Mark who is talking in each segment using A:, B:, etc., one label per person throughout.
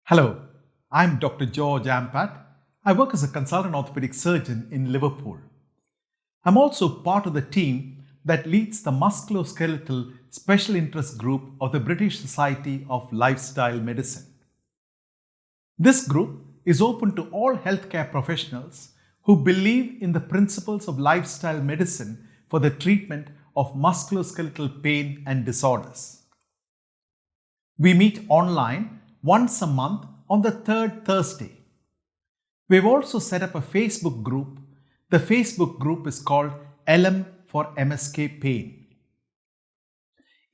A: Hello, I'm Dr. George Ampat. I work as a consultant orthopaedic surgeon in Liverpool. I'm also part of the team that leads the musculoskeletal special interest group of the British Society of Lifestyle Medicine. This group is open to all healthcare professionals who believe in the principles of lifestyle medicine for the treatment of musculoskeletal pain and disorders. We meet online once a month on the third Thursday. We've also set up a Facebook group. The Facebook group is called LM for MSK Pain.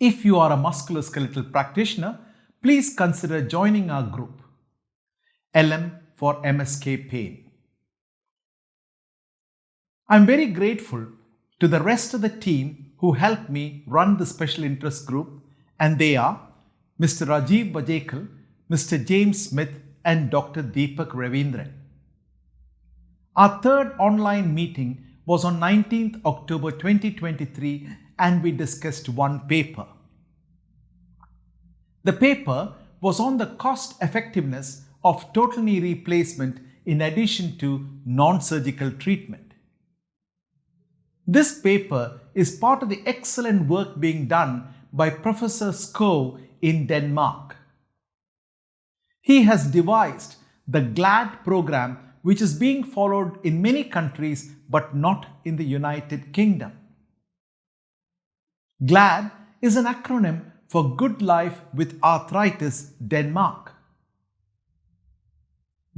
A: If you are a musculoskeletal practitioner, please consider joining our group, LM for MSK Pain. I'm very grateful to the rest of the team who helped me run the special interest group, and they are Mr Rajeev Bajekal, Mr James Smith and Dr Deepak Ravindran. Our third online meeting was on 19th October 2023 and we discussed one paper. The paper was on the cost effectiveness of total knee replacement in addition to non-surgical treatment. This paper is part of the excellent work being done by Prof Skou in Denmark. He has devised the GLAD program, which is being followed in many countries but not in the United Kingdom. GLAD is an acronym for Good Life with Arthritis Denmark.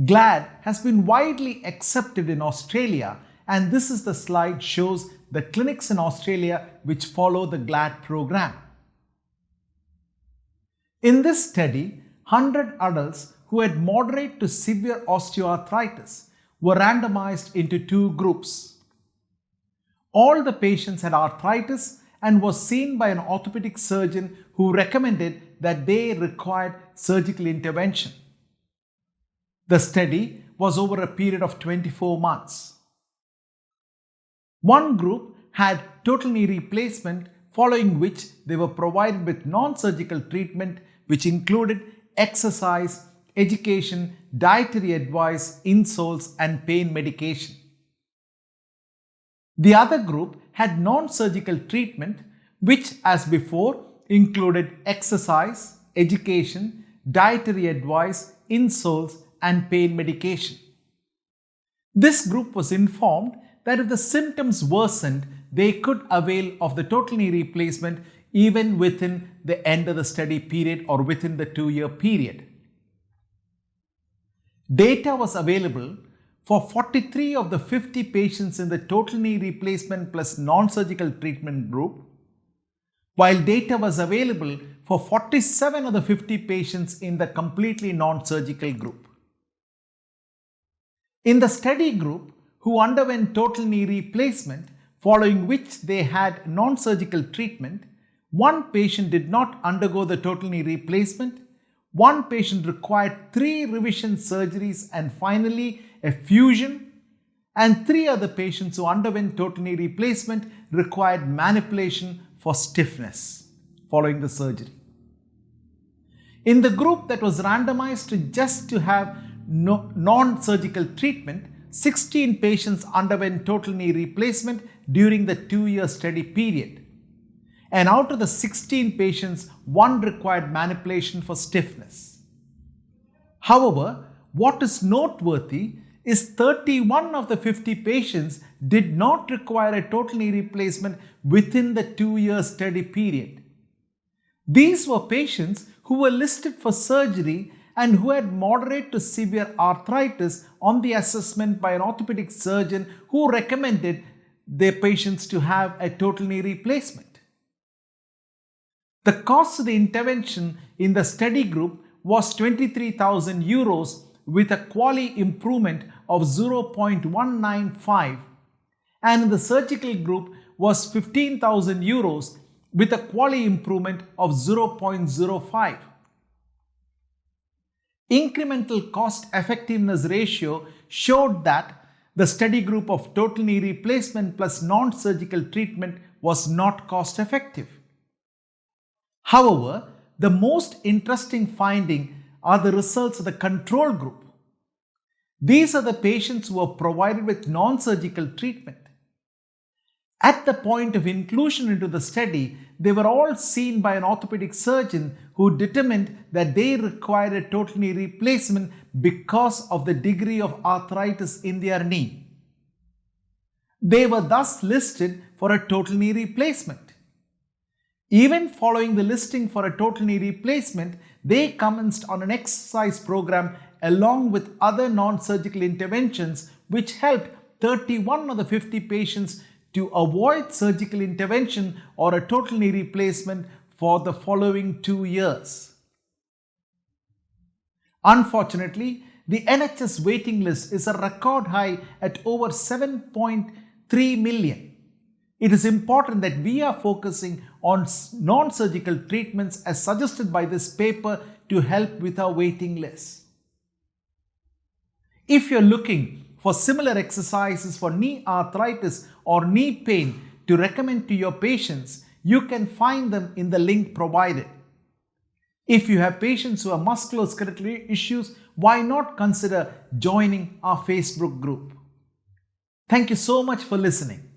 A: GLAD has been widely accepted in Australia, and this is the slide shows the clinics in Australia which follow the GLAD program. In this study, 100 adults who had moderate to severe osteoarthritis were randomized into two groups. All the patients had arthritis and was seen by an orthopedic surgeon who recommended that they required surgical intervention. The study was over a period of 24 months. One group had total knee replacement, following which they were provided with non-surgical treatment which included exercise, education, dietary advice, insoles and pain medication. The other group had non-surgical treatment which, as before, included exercise, education, dietary advice, insoles and pain medication. This group was informed that if the symptoms worsened, they could avail of the total knee replacement even within the end of the study period or within the 2-year period. Data was available for 43 of the 50 patients in the total knee replacement plus non-surgical treatment group, while data was available for 47 of the 50 patients in the completely non-surgical group. In the study group who underwent total knee replacement, following which they had non-surgical treatment, one patient did not undergo the total knee replacement, one patient required 3 revision surgeries and finally a fusion, and 3 other patients who underwent total knee replacement required manipulation for stiffness following the surgery. In the group that was randomized to have non-surgical treatment, 16 patients underwent total knee replacement during the 2-year study period. And out of the 16 patients, 1 required manipulation for stiffness. However, what is noteworthy is 31 of the 50 patients did not require a total knee replacement within the 2-year study period. These were patients who were listed for surgery and who had moderate to severe arthritis on the assessment by an orthopedic surgeon who recommended their patients to have a total knee replacement. The cost of the intervention in the study group was 23,000 euros with a QALY improvement of 0.195, and in the surgical group was 15,000 euros with a QALY improvement of 0.05. Incremental cost effectiveness ratio showed that the study group of total knee replacement plus non-surgical treatment was not cost effective. However, the most interesting finding are the results of the control group. These are the patients who were provided with non-surgical treatment. At the point of inclusion into the study, they were all seen by an orthopedic surgeon who determined that they required a total knee replacement because of the degree of arthritis in their knee. They were thus listed for a total knee replacement. Even following the listing for a total knee replacement, they commenced on an exercise program along with other non-surgical interventions which helped 31 of the 50 patients to avoid surgical intervention or a total knee replacement for the following 2 years. Unfortunately, the NHS waiting list is a record high at over 7.3 million. It is important that we are focusing on non-surgical treatments as suggested by this paper to help with our waiting list. If you're looking for similar exercises for knee arthritis or knee pain to recommend to your patients, you can find them in the link provided. If you have patients who have musculoskeletal issues, why not consider joining our Facebook group? Thank you so much for listening.